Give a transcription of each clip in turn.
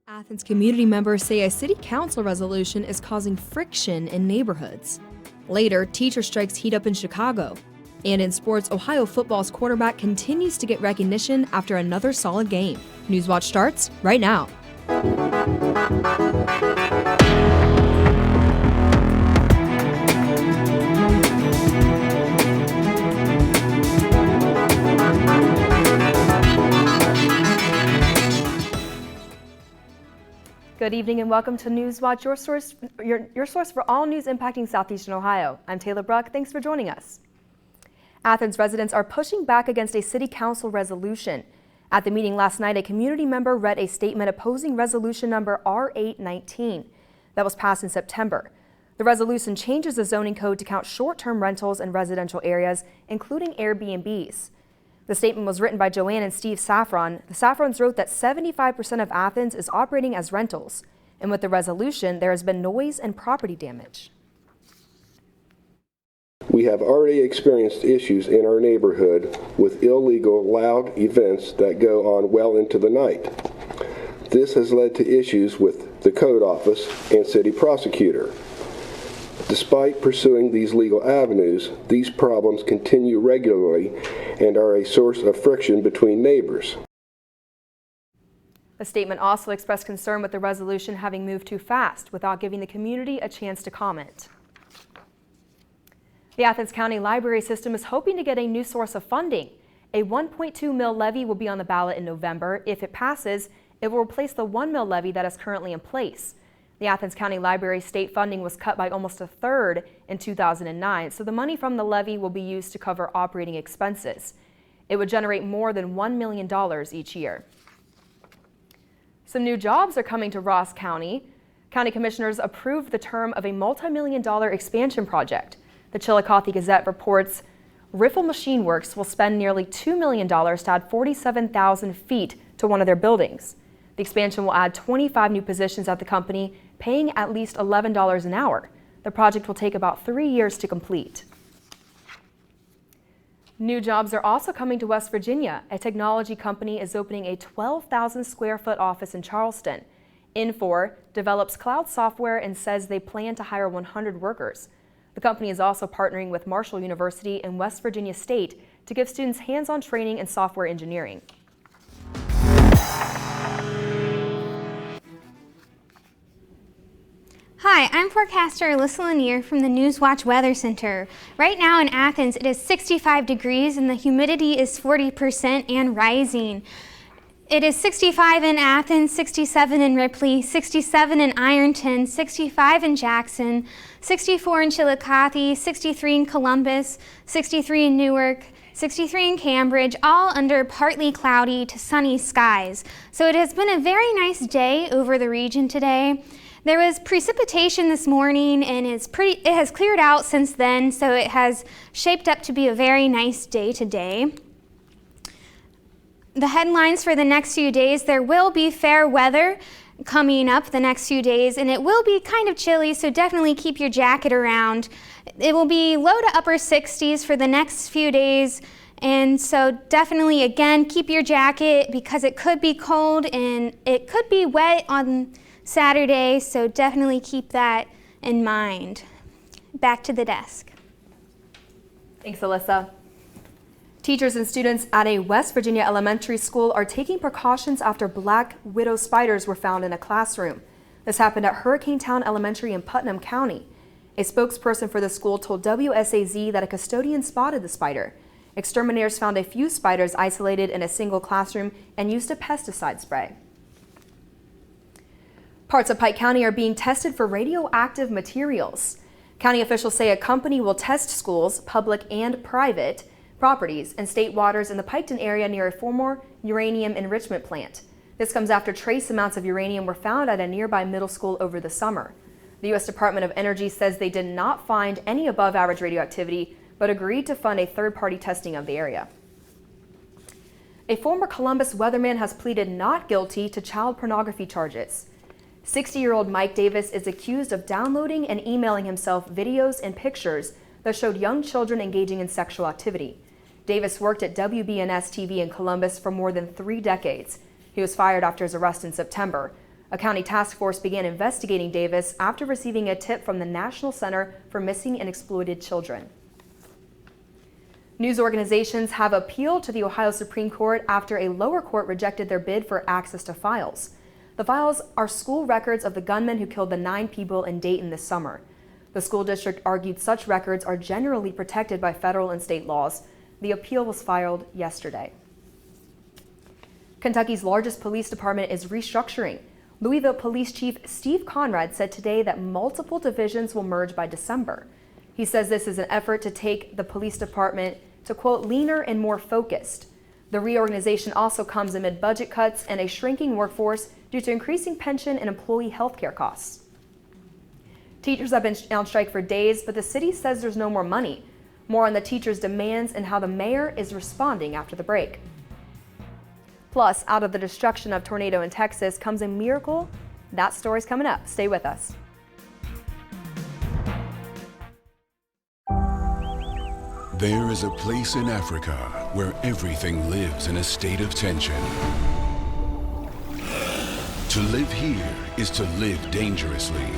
Athens community members say a city council resolution is causing friction in neighborhoods. Later, teacher strikes heat up in Chicago. And in sports, Ohio football's quarterback continues to get recognition after another solid game. Newswatch starts right now. Good evening and welcome to Newswatch, your source for all news impacting southeastern Ohio. I'm Taylor Bruck. Thanks for joining us. Athens residents are pushing back against a city council resolution. At the meeting last night, a community member read a statement opposing resolution number R819 that was passed in September. The resolution changes the zoning code to count short-term rentals in residential areas, including Airbnbs. The statement was written by Joanne and Steve Saffron. The Saffrons wrote that 75% of Athens is operating as rentals, and with the resolution, there has been noise and property damage. We have already experienced issues in our neighborhood with illegal, loud events that go on well into the night. This has led to issues with the code office and city prosecutor. Despite pursuing these legal avenues, these problems continue regularly and are a source of friction between neighbors. The statement also expressed concern with the resolution having moved too fast without giving the community a chance to comment. The Athens County Library System is hoping to get a new source of funding. A $1.2 mil levy will be on the ballot in November. If it passes, it will replace the $1 mil levy that is currently in place. The Athens County Library state funding was cut by almost a third in 2009, so the money from the levy will be used to cover operating expenses. It would generate more than $1 million each year. Some new jobs are coming to Ross County. County commissioners approved the term of a multi-million-dollar expansion project. The Chillicothe Gazette reports Riffle Machine Works will spend nearly $2 million to add 47,000 feet to one of their buildings. The expansion will add 25 new positions at the company, paying at least $11 an hour. The project will take about 3 years to complete. New jobs are also coming to West Virginia. A technology company is opening a 12,000 square foot office in Charleston. Infor develops cloud software and says they plan to hire 100 workers. The company is also partnering with Marshall University and West Virginia State to give students hands-on training in software engineering. Hi, I'm forecaster Alyssa Lanier from the Newswatch Weather Center. Right now in Athens, it is 65 degrees and the humidity is 40% and rising. It is 65 in Athens, 67 in Ripley, 67 in Ironton, 65 in Jackson, 64 in Chillicothe, 63 in Columbus, 63 in Newark, 63 in Cambridge, all under partly cloudy to sunny skies. So it has been a very nice day over the region today. There was precipitation this morning and it has cleared out since then, so it has shaped up to be a very nice day today. The headlines for the next few days: there will be fair weather coming up the next few days, and it will be kind of chilly, so definitely keep your jacket around. It will be low to upper 60s for the next few days, and so definitely, again, keep your jacket because it could be cold and it could be wet on Saturday, so definitely keep that in mind. Back to the desk. Thanks, Alyssa. Teachers and students at a West Virginia elementary school are taking precautions after black widow spiders were found in a classroom. This happened at Hurricane Town Elementary in Putnam County. A spokesperson for the school told WSAZ that a custodian spotted the spider. Exterminators found a few spiders isolated in a single classroom and used a pesticide spray. Parts of Pike County are being tested for radioactive materials. County officials say a company will test schools, public and private, properties and state waters in the Piketon area near a former uranium enrichment plant. This comes after trace amounts of uranium were found at a nearby middle school over the summer. The U.S. Department of Energy says they did not find any above-average radioactivity, but agreed to fund a third-party testing of the area. A former Columbus weatherman has pleaded not guilty to child pornography charges. 60-year-old Mike Davis is accused of downloading and emailing himself videos and pictures that showed young children engaging in sexual activity. Davis worked at WBNS TV in Columbus for more than 3 decades. He was fired after his arrest in September. A county task force began investigating Davis after receiving a tip from the National Center for Missing and Exploited Children. News organizations have appealed to the Ohio Supreme Court after a lower court rejected their bid for access to files. The files are school records of the gunman who killed the 9 people in Dayton this summer. The school district argued such records are generally protected by federal and state laws. The appeal was filed yesterday. Kentucky's largest police department is restructuring. Louisville Police Chief Steve Conrad said today that multiple divisions will merge by December. He says this is an effort to take the police department to, quote, leaner and more focused. The reorganization also comes amid budget cuts and a shrinking workforce due to increasing pension and employee health care costs. Teachers have been on strike for days, but the city says there's no more money. More on the teachers' demands and how the mayor is responding after the break. Plus, out of the destruction of tornado in Texas comes a miracle. That story's coming up. Stay with us. There is a place in Africa where everything lives in a state of tension. To live here is to live dangerously.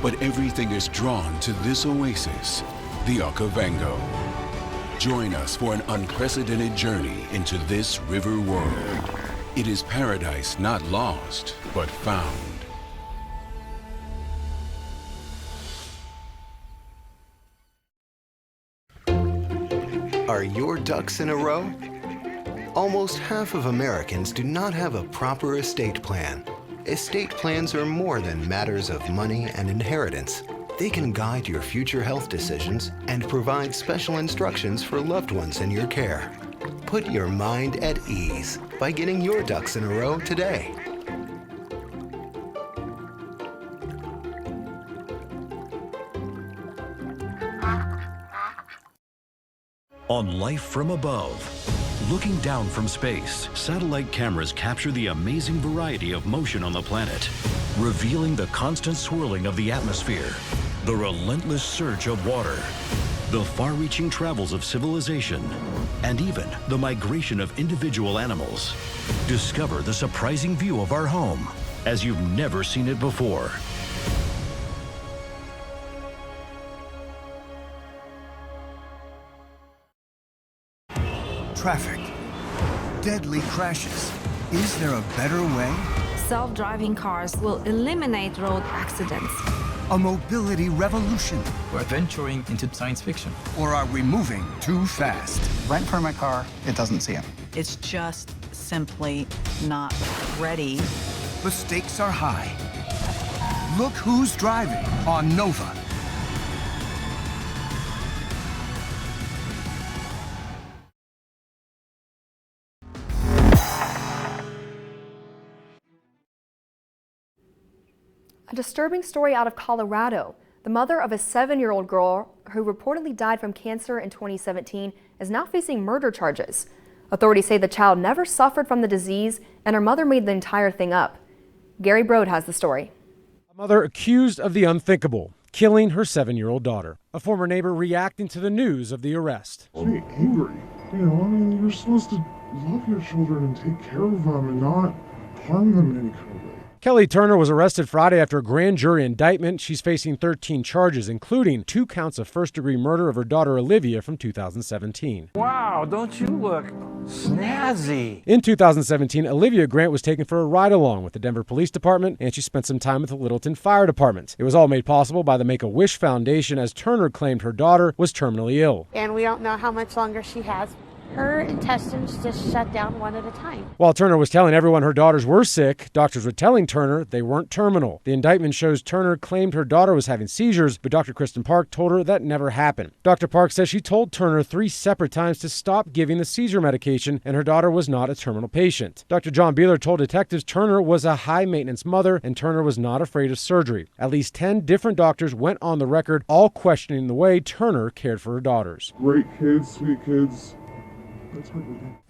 But everything is drawn to this oasis, the Okavango. Join us for an unprecedented journey into this river world. It is paradise not lost, but found. Are your ducks in a row? Almost half of Americans do not have a proper estate plan. Estate plans are more than matters of money and inheritance. They can guide your future health decisions and provide special instructions for loved ones in your care. Put your mind at ease by getting your ducks in a row today. On Life from Above. Looking down from space, satellite cameras capture the amazing variety of motion on the planet, revealing the constant swirling of the atmosphere, the relentless surge of water, the far-reaching travels of civilization, and even the migration of individual animals. Discover the surprising view of our home as you've never seen it before. Traffic, deadly crashes. Is there a better way? Self-driving cars will eliminate road accidents. A mobility revolution? We're venturing into science fiction. Or are we moving too fast? Right in front of my car, it doesn't see him. It's just simply not ready. The stakes are high. Look who's driving on Nova. A disturbing story out of Colorado. The mother of a 7-year-old girl who reportedly died from cancer in 2017 is now facing murder charges. Authorities say the child never suffered from the disease and her mother made the entire thing up. Gary Brode has the story. A mother accused of the unthinkable, killing her 7-year-old daughter. A former neighbor reacting to the news of the arrest. Be angry. You know, I mean, you're supposed to love your children and take care of them and not harm them in any kind of way. Kelly Turner was arrested Friday after a grand jury indictment. She's facing 13 charges, including 2 counts of first-degree murder of her daughter Olivia from 2017. Wow, don't you look snazzy? In 2017, Olivia Grant was taken for a ride-along with the Denver Police Department, and she spent some time with the Littleton Fire Department. It was all made possible by the Make-A-Wish Foundation, as Turner claimed her daughter was terminally ill. And we don't know how much longer she has. Her intestines just shut down one at a time. While Turner was telling everyone her daughters were sick, doctors were telling Turner they weren't terminal. The indictment shows Turner claimed her daughter was having seizures, but Dr. Kristen Park told her that never happened. Dr. Park says she told Turner 3 separate times to stop giving the seizure medication, and her daughter was not a terminal patient. Dr. John Beeler told detectives Turner was a high-maintenance mother, and Turner was not afraid of surgery. At least 10 different doctors went on the record, all questioning the way Turner cared for her daughters. Great kids, sweet kids.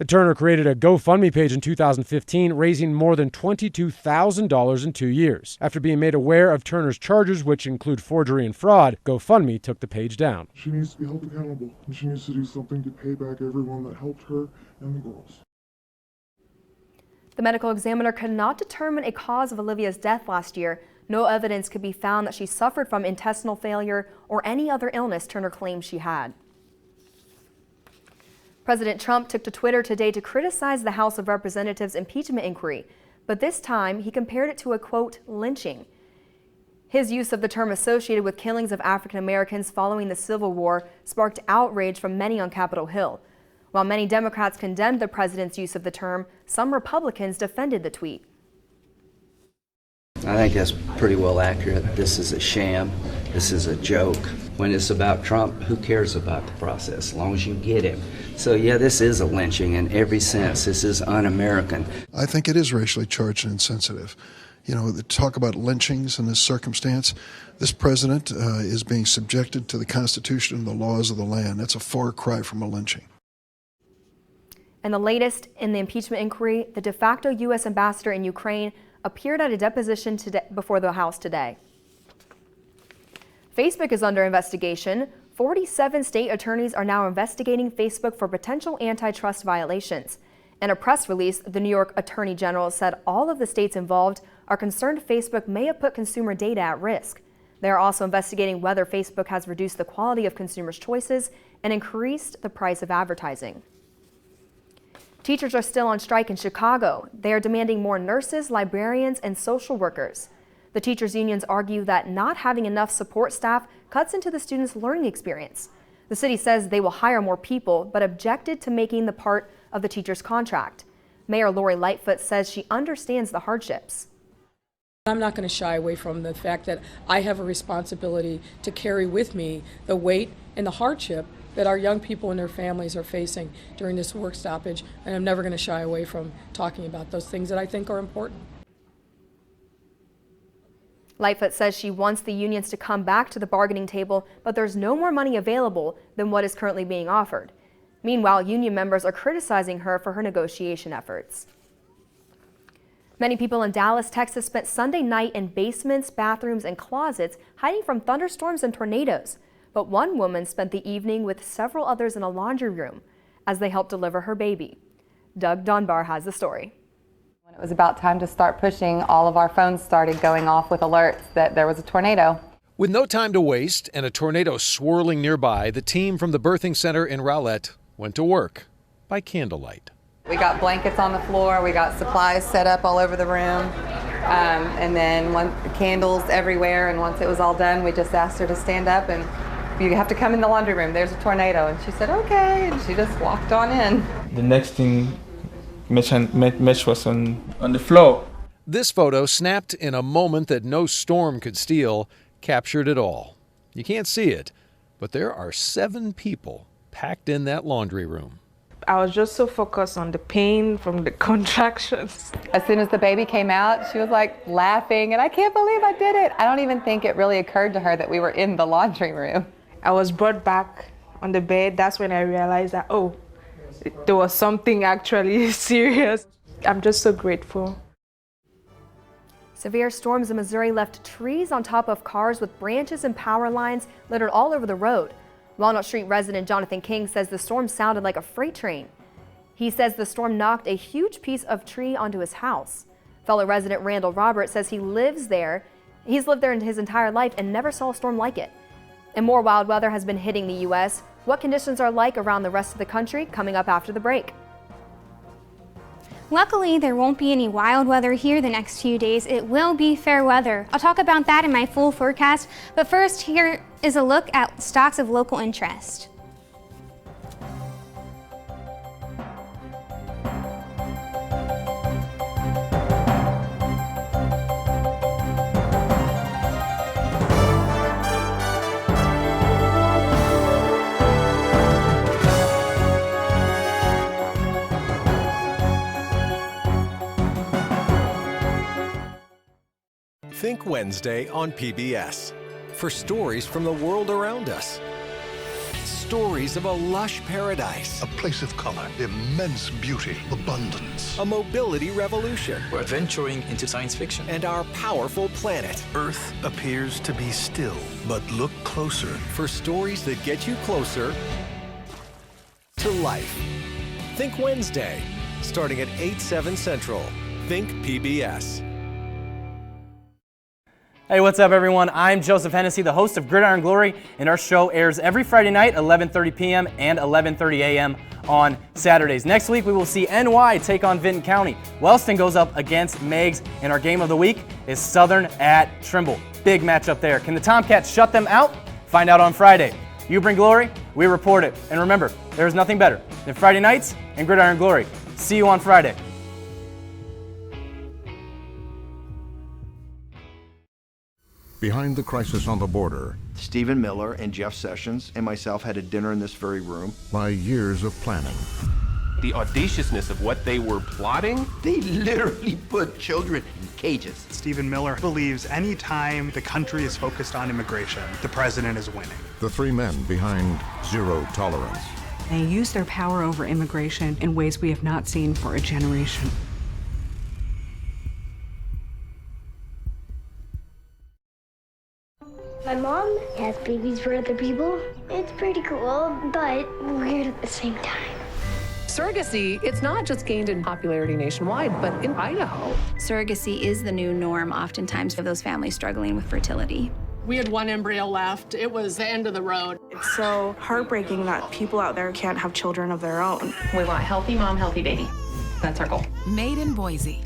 Turner created a GoFundMe page in 2015, raising more than $22,000 in 2 years. After being made aware of Turner's charges, which include forgery and fraud, GoFundMe took the page down. She needs to be held accountable, and she needs to do something to pay back everyone that helped her and the girls. The medical examiner could not determine a cause of Olivia's death last year. No evidence could be found that she suffered from intestinal failure or any other illness Turner claimed she had. President Trump took to Twitter today to criticize the House of Representatives impeachment inquiry, but this time he compared it to a, quote, lynching. His use of the term associated with killings of African Americans following the Civil War sparked outrage from many on Capitol Hill. While many Democrats condemned the president's use of the term, some Republicans defended the tweet. I think that's pretty well accurate. This is a sham. This is a joke. When it's about Trump, who cares about the process, as long as you get him? So yeah, this is a lynching in every sense. This is un-American. I think it is racially charged and insensitive. You know, the talk about lynchings in this circumstance, this president is being subjected to the Constitution and the laws of the land. That's a far cry from a lynching. And the latest in the impeachment inquiry, the de facto U.S. ambassador in Ukraine appeared at a deposition before the House today. Facebook is under investigation. 47 state attorneys are now investigating Facebook for potential antitrust violations. In a press release, the New York Attorney General said all of the states involved are concerned Facebook may have put consumer data at risk. They are also investigating whether Facebook has reduced the quality of consumers' choices and increased the price of advertising. Teachers are still on strike in Chicago. They are demanding more nurses, librarians, and social workers. The teachers' unions argue that not having enough support staff cuts into the students' learning experience. The city says they will hire more people, but objected to making the part of the teacher's contract. Mayor Lori Lightfoot says she understands the hardships. I'm not going to shy away from the fact that I have a responsibility to carry with me the weight and the hardship that our young people and their families are facing during this work stoppage, and I'm never going to shy away from talking about those things that I think are important. Lightfoot says she wants the unions to come back to the bargaining table, but there's no more money available than what is currently being offered. Meanwhile, union members are criticizing her for her negotiation efforts. Many people in Dallas, Texas spent Sunday night in basements, bathrooms, and closets hiding from thunderstorms and tornadoes. But one woman spent the evening with several others in a laundry room as they helped deliver her baby. Doug Dunbar has the story. When it was about time to start pushing, all of our phones started going off with alerts that there was a tornado. With no time to waste and a tornado swirling nearby, the team from the birthing center in Rowlett went to work by candlelight. We got blankets on the floor, we got supplies set up all over the room, and then candles everywhere, and once it was all done, we just asked her to stand up and you have to come in the laundry room, there's a tornado. And she said, okay, and she just walked on in. The next thing, Mitch was on the floor. This photo, snapped in a moment that no storm could steal, captured it all. You can't see it, but there are 7 people packed in that laundry room. I was just so focused on the pain from the contractions. As soon as the baby came out, she was like laughing, and I can't believe I did it. I don't even think it really occurred to her that we were in the laundry room. I was brought back on the bed. That's when I realized that, oh, there was something actually serious. I'm just so grateful. Severe storms in Missouri left trees on top of cars with branches and power lines littered all over the road. Walnut Street resident Jonathan King says the storm sounded like a freight train. He says the storm knocked a huge piece of tree onto his house. Fellow resident Randall Roberts says he lives there. He's lived there in his entire life and never saw a storm like it. And more wild weather has been hitting the U.S. What conditions are like around the rest of the country coming up after the break. Luckily, there won't be any wild weather here the next few days. It will be fair weather. I'll talk about that in my full forecast, but first, here is a look at stocks of local interest. Think Wednesday on PBS for stories from the world around us. Stories of a lush paradise. A place of color, immense beauty, abundance. A mobility revolution. We're venturing into science fiction. And our powerful planet. Earth appears to be still, but look closer. For stories that get you closer to life. Think Wednesday, starting at 8/7 Central Think PBS. Hey, what's up, everyone? I'm Joseph Hennessy, the host of Gridiron Glory, and our show airs every Friday night, 11:30 p.m. and 11:30 a.m. on Saturdays. Next week, we will see NY take on Vinton County. Wellston goes up against Meigs, and our game of the week is Southern at Trimble. Big matchup there. Can the Tomcats shut them out? Find out on Friday. You bring glory, we report it. And remember, there is nothing better than Friday nights and Gridiron Glory. See you on Friday. Behind the crisis on the border, Stephen Miller and Jeff Sessions and myself had a dinner in this very room. Lie years of planning. The audaciousness of what they were plotting. They literally put children in cages. Stephen Miller believes any time the country is focused on immigration, the president is winning. The three men behind Zero Tolerance. They use their power over immigration in ways we have not seen for a generation. My mom has babies for other people. It's pretty cool, but weird at the same time. Surrogacy, it's not just gained in popularity nationwide, but in Idaho. Surrogacy is the new norm, oftentimes, for those families struggling with fertility. We had one embryo left. It was the end of the road. It's so heartbreaking that people out there can't have children of their own. We want healthy mom, healthy baby. That's our goal. Made in Boise.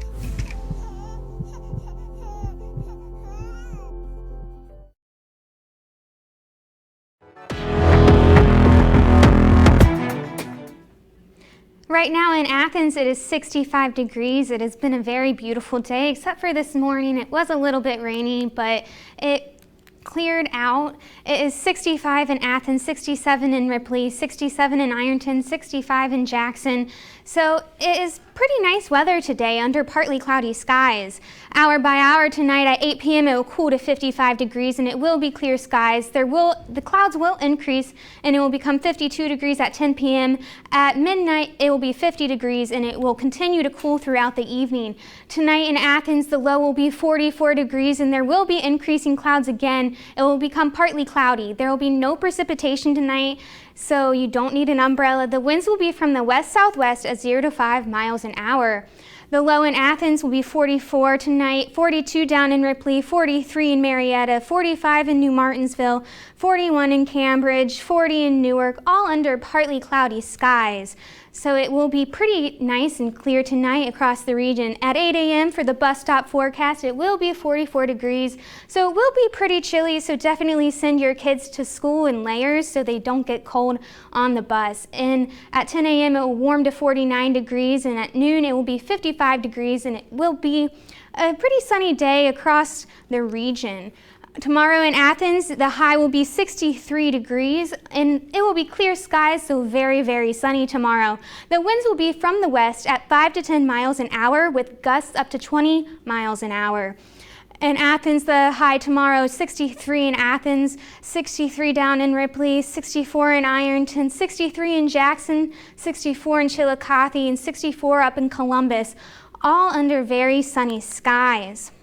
Right now in Athens, it is 65 degrees. It has been a very beautiful day, except for this morning. It was a little bit rainy, but it cleared out. It is 65 in Athens, 67 in Ripley, 67 in Ironton, 65 in Jackson. So it is pretty nice weather today under partly cloudy skies. Hour by hour tonight at 8 p.m. it will cool to 55 degrees and it will be clear skies. The clouds will increase and it will become 52 degrees at 10 p.m. At midnight it will be 50 degrees and it will continue to cool throughout the evening. Tonight in Athens the low will be 44 degrees and there will be increasing clouds again. It will become partly cloudy. There will be no precipitation tonight, so you don't need an umbrella. The winds will be from the west-southwest at 0 to 5 miles an hour. The low in Athens will be 44 tonight, 42 down in Ripley, 43 in Marietta, 45 in New Martinsville, 41 in Cambridge, 40 in Newark, all under partly cloudy skies. So it will be pretty nice and clear tonight across the region. At 8 a.m. for the bus stop forecast, it will be 44 degrees. So it will be pretty chilly, so definitely send your kids to school in layers so they don't get cold on the bus. And at 10 a.m. it will warm to 49 degrees, and at noon it will be 55 degrees, and it will be a pretty sunny day across the region. Tomorrow in Athens, the high will be 63 degrees and it will be clear skies, so very, very sunny tomorrow. The winds will be from the west at 5 to 10 miles an hour with gusts up to 20 miles an hour. In Athens, the high tomorrow is 63 in Athens, 63 down in Ripley, 64 in Ironton, 63 in Jackson, 64 in Chillicothe, and 64 up in Columbus, all under very sunny skies.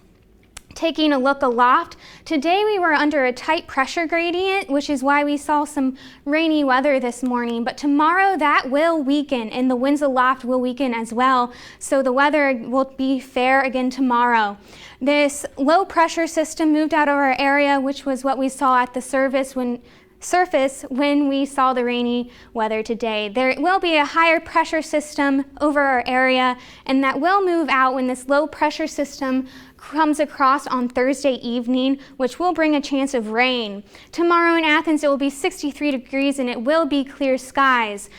Taking a look aloft, today we were under a tight pressure gradient, which is why we saw some rainy weather this morning. But tomorrow that will weaken and the winds aloft will weaken as well. So the weather will be fair again tomorrow. This low pressure system moved out of our area, which was what we saw at the surface when we saw the rainy weather today. There will be a higher pressure system over our area, and that will move out when this low pressure system comes across on Thursday evening, which will bring a chance of rain. Tomorrow in Athens, it will be 63 degrees and it will be clear skies.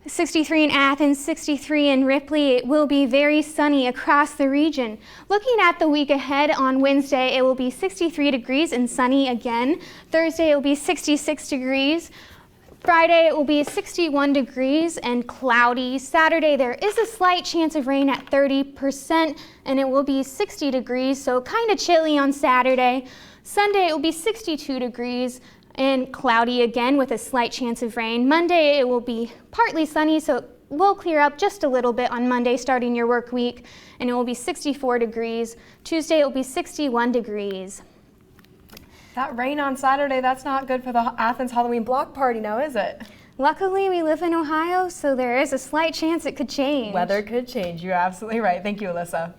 63 in Athens, 63 in Ripley. It will be very sunny across the region. Looking at the week ahead, on Wednesday, it will be 63 degrees and sunny again. Thursday, it will be 66 degrees. Friday, it will be 61 degrees and cloudy. Saturday, there is a slight chance of rain at 30%, and it will be 60 degrees, so kind of chilly on Saturday. Sunday, it will be 62 degrees and cloudy again with a slight chance of rain. Monday, it will be partly sunny, so it will clear up just a little bit on Monday starting your work week, and it will be 64 degrees. Tuesday, it will be 61 degrees. That rain on Saturday, that's not good for the Athens Halloween block party now, is it? Luckily, we live in Ohio, so there is a slight chance it could change. Weather could change. You're absolutely right. Thank you, Alyssa.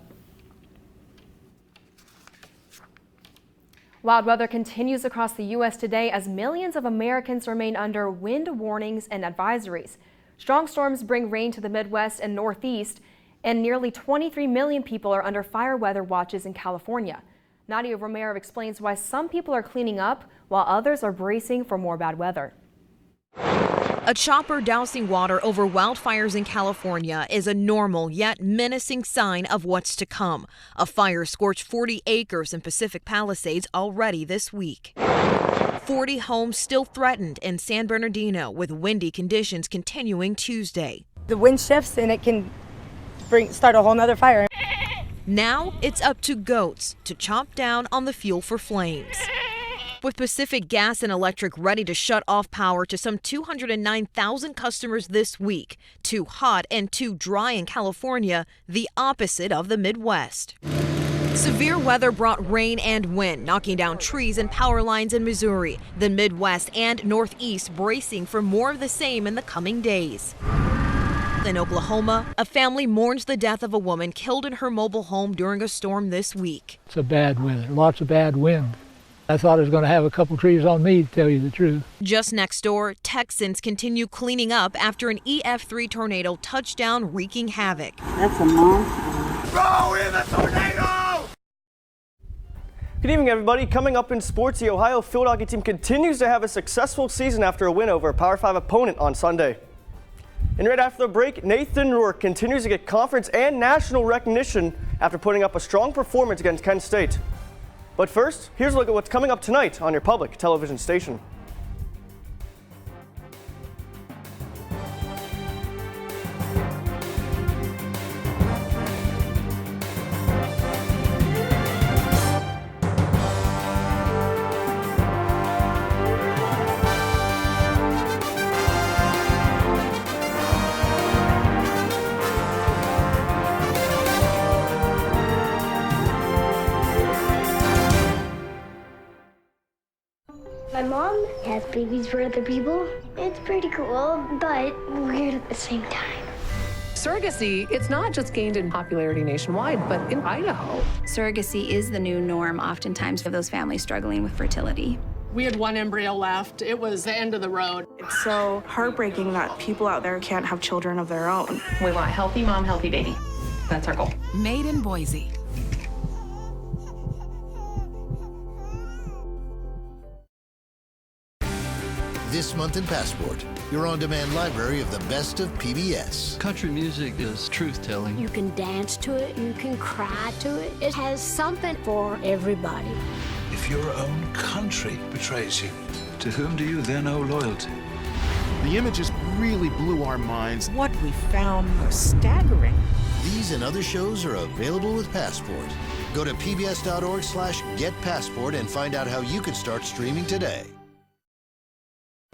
Wild weather continues across the U.S. today as millions of Americans remain under wind warnings and advisories. Strong storms bring rain to the Midwest and Northeast, and nearly 23 million people are under fire weather watches in California. Nadia Romero explains why some people are cleaning up while others are bracing for more bad weather. A chopper dousing water over wildfires in California is a normal yet menacing sign of what's to come. A fire scorched 40 acres in Pacific Palisades already this week. 40 homes still threatened in San Bernardino, with windy conditions continuing Tuesday. The wind shifts and it can start a whole nother fire. Now it's up to goats to chomp down on the fuel for flames. With Pacific Gas and Electric ready to shut off power to some 209,000 customers this week. Too hot and too dry in California, the opposite of the Midwest. Severe weather brought rain and wind, knocking down trees and power lines in Missouri. The Midwest and Northeast bracing for more of the same in the coming days. In Oklahoma, a family mourns the death of a woman killed in her mobile home during a storm this week. It's a bad weather, lots of bad wind. I thought I was going to have a couple trees on me, to tell you the truth. Just next door, Texans continue cleaning up after an EF3 tornado touched down, wreaking havoc. That's a monster. Go in the tornado! Good evening, everybody. Coming up in sports, the Ohio field hockey team continues to have a successful season after a win over a Power 5 opponent on Sunday. And right after the break, Nathan Rourke continues to get conference and national recognition after putting up a strong performance against Kent State. But first, here's a look at what's coming up tonight on your public television station. My mom has babies for other people. It's pretty cool, but weird at the same time. Surrogacy, it's not just gained in popularity nationwide, but in Idaho. Surrogacy is the new norm, oftentimes, for those families struggling with fertility. We had one embryo left. It was the end of the road. It's so heartbreaking that people out there can't have children of their own. We want healthy mom, healthy baby. That's our goal. Made in Boise. This month in Passport, your on-demand library of the best of PBS. Country music is truth-telling. You can dance to it, you can cry to it. It has something for everybody. If your own country betrays you, to whom do you then owe loyalty? The images really blew our minds. What we found was staggering. These and other shows are available with Passport. Go to pbs.org/getpassport and find out how you can start streaming today.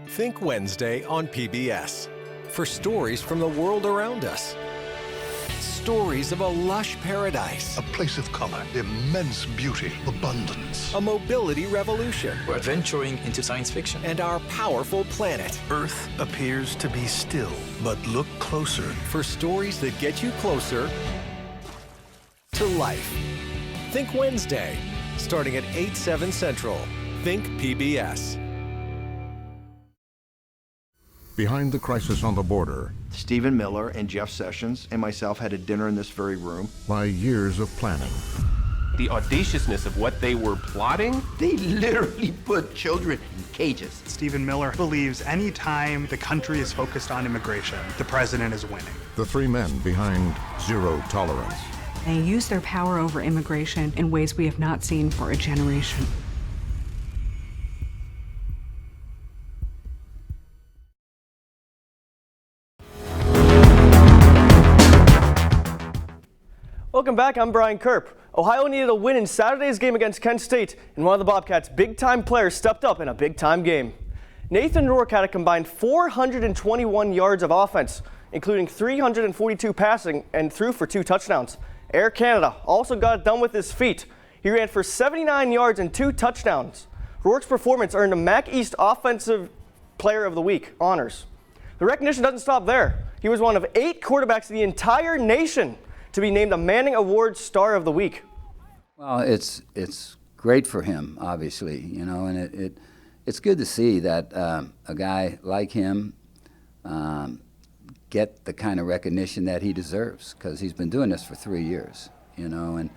Think Wednesday on PBS. For stories from the world around us. Stories of a lush paradise. A place of color, immense beauty, abundance. A mobility revolution. We're venturing into science fiction. And our powerful planet. Earth appears to be still, but look closer. For stories that get you closer to life. Think Wednesday, starting at 8/7 Central. Think PBS. Behind the crisis on the border, Stephen Miller and Jeff Sessions and myself had a dinner in this very room. lie years of planning. The audaciousness of what they were plotting. They literally put children in cages. Stephen Miller believes any time the country is focused on immigration, the president is winning. The three men behind Zero Tolerance. They use their power over immigration in ways we have not seen for a generation. Welcome back, I'm Brian Kerp. Ohio needed a win in Saturday's game against Kent State, and one of the Bobcats' big-time players stepped up in a big-time game. Nathan Rourke had a combined 421 yards of offense, including 342 passing and threw for 2 touchdowns. Air Canada also got it done with his feet. He ran for 79 yards and 2 touchdowns. Rourke's performance earned a MAC East Offensive Player of the Week honors. The recognition doesn't stop there. He was one of 8 quarterbacks in the entire nation to be named a Manning Award Star of the Week. Well, it's great for him, obviously, you know, and it's good to see that a guy like him get the kind of recognition that he deserves, because he's been doing this for 3 years, you know, and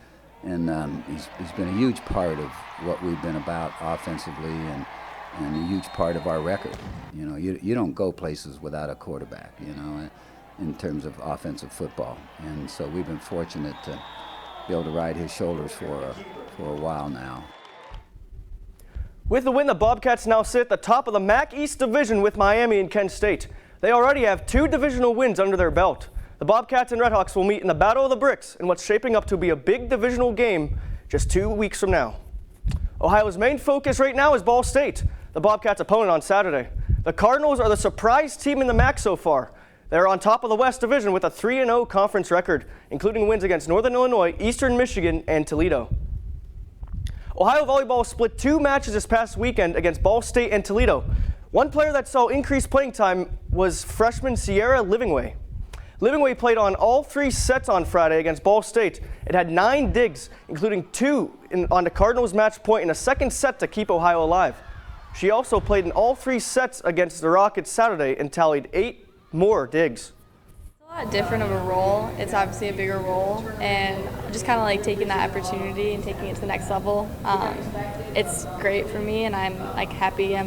he's been a huge part of what we've been about offensively, and a huge part of our record. You know, you don't go places without a quarterback, you know, in terms of offensive football, and so we've been fortunate to be able to ride his shoulders for a while now. With the win, the Bobcats now sit at the top of the MAC East Division with Miami and Kent State. They already have 2 divisional wins under their belt. The Bobcats and Redhawks will meet in the Battle of the Bricks in what's shaping up to be a big divisional game just 2 weeks from now. Ohio's main focus right now is Ball State, the Bobcats' opponent on Saturday. The Cardinals are the surprise team in the MAC so far. They're on top of the West Division with a 3-0 conference record, including wins against Northern Illinois, Eastern Michigan, and Toledo. Ohio volleyball split 2 matches this past weekend against Ball State and Toledo. One player that saw increased playing time was freshman Sierra Livingway. Livingway played on all 3 sets on Friday against Ball State. It had 9 digs, including 2 on the Cardinals' match point in a second set to keep Ohio alive. She also played in all 3 sets against the Rockets Saturday and tallied 8 more digs. It's a lot different of a role. It's obviously a bigger role, and just kind of like taking that opportunity and taking it to the next level. It's great for me, and I'm like happy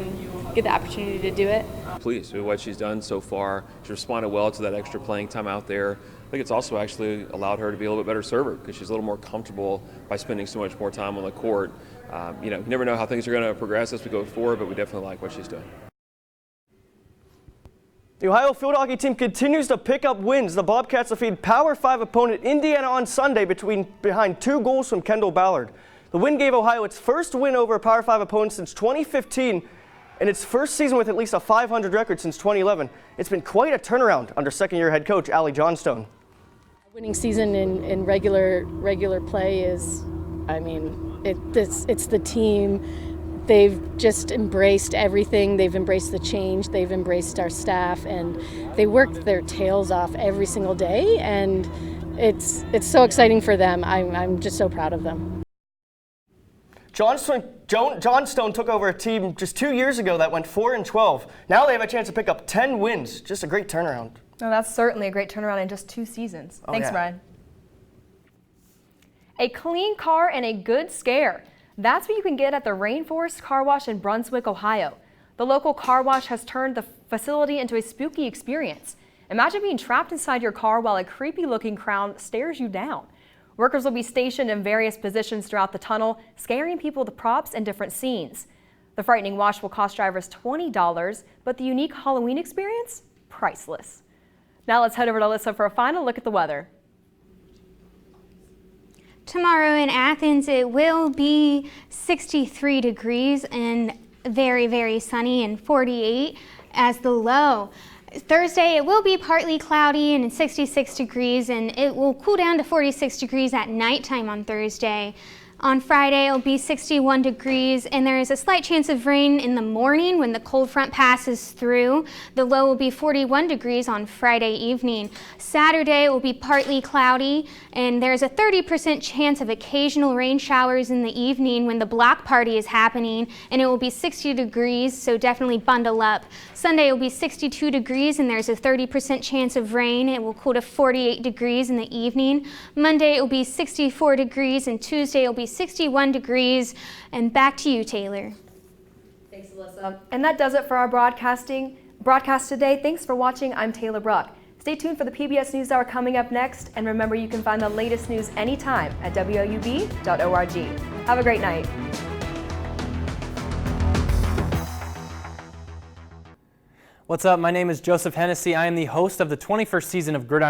get the opportunity to do it. Pleased with what she's done so far. She responded well to that extra playing time out there. I think it's also actually allowed her to be a little bit better server, because she's a little more comfortable by spending so much more time on the court. You know, you never know how things are going to progress as we go forward, but we definitely like what she's doing. The Ohio field hockey team continues to pick up wins. The Bobcats defeated Power 5 opponent Indiana on Sunday behind 2 goals from Kendall Ballard. The win gave Ohio its first win over a Power 5 opponent since 2015 and its first season with at least a .500 record since 2011. It's been quite a turnaround under second-year head coach Allie Johnstone. Winning season in regular play is, I mean, it's the team. They've just embraced everything. They've embraced the change. They've embraced our staff, and they worked their tails off every single day. And it's so exciting for them. I'm just so proud of them. Johnstone took over a team just 2 years ago that went 4-12. Now they have a chance to pick up 10 wins. Just a great turnaround. No, that's certainly a great turnaround in just 2 seasons. Thanks, yeah. Brian. A clean car and a good scare. That's what you can get at the Rainforest Car Wash in Brunswick, Ohio. The local car wash has turned the facility into a spooky experience. Imagine being trapped inside your car while a creepy-looking crowd stares you down. Workers will be stationed in various positions throughout the tunnel, scaring people with props and different scenes. The frightening wash will cost drivers $20, but the unique Halloween experience, priceless. Now let's head over to Alyssa for a final look at the weather. Tomorrow in Athens, it will be 63 degrees and very, very sunny, and 48 as the low. Thursday, it will be partly cloudy and 66 degrees, and it will cool down to 46 degrees at nighttime on Thursday. On Friday, it will be 61 degrees, and there is a slight chance of rain in the morning when the cold front passes through. The low will be 41 degrees on Friday evening. Saturday, it will be partly cloudy, and there's a 30% chance of occasional rain showers in the evening when the block party is happening, and it will be 60 degrees, so definitely bundle up. Sunday will be 62 degrees, and there's a 30% chance of rain. It will cool to 48 degrees in the evening. Monday, it will be 64 degrees, and Tuesday, it will be 61 degrees. And back to you, Taylor. Thanks, Alyssa. And that does it for our broadcast today. Thanks for watching. I'm Taylor Bruck. Stay tuned for the PBS NewsHour coming up next. And remember, you can find the latest news anytime at WOUB.org. Have a great night. What's up? My name is Joseph Hennessy. I am the host of the 21st season of Gridiron